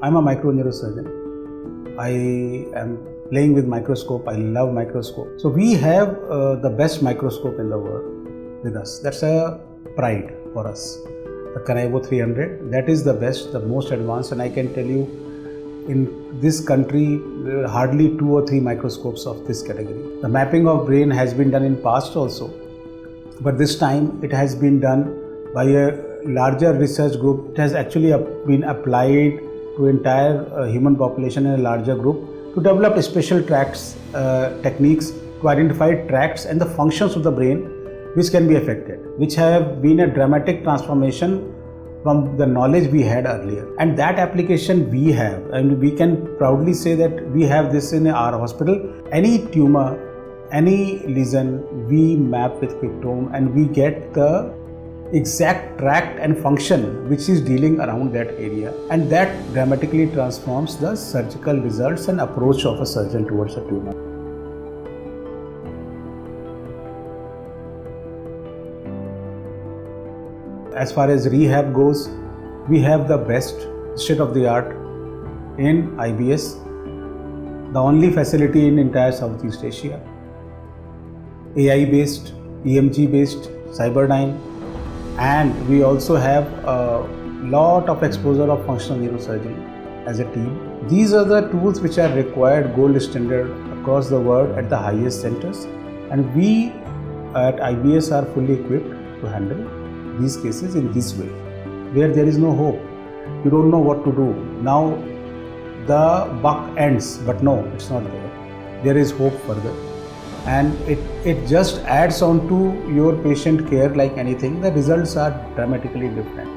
I'm a micro neurosurgeon. I am playing with microscope. I love microscope. So we have the best microscope in the world with us. That's a pride for us. The Canaivo 300, that is the best, the most advanced, and I can tell you in this country there are hardly 2 or 3 microscopes of this category. The mapping of brain has been done in past also, but this time it has been done by a larger research group. It has actually been applied to entire human population in a larger group to develop special tracts, techniques to identify tracts and the functions of the brain which can be affected, which have been a dramatic transformation from the knowledge we had earlier. And that application we have, and we can proudly say that we have this in our hospital. Any tumor, any lesion, we map with QuickTome and we get the exact tract and function which is dealing around that area, and that dramatically transforms the surgical results and approach of a surgeon towards a tumor. As far as rehab goes, we have the best state-of-the-art in IBS, the only facility in entire Southeast Asia. AI-based, EMG-based, Cyberdyne, and we also have a lot of exposure of functional neurosurgery as a team. These are the tools which are required gold standard across the world at the highest centers, and we at IBS are fully equipped to handle these cases in this way, where there is no hope. You don't know what to do. Now the buck ends, but no, it's not there. There is hope further. And it just adds on to your patient care like anything. The results are dramatically different.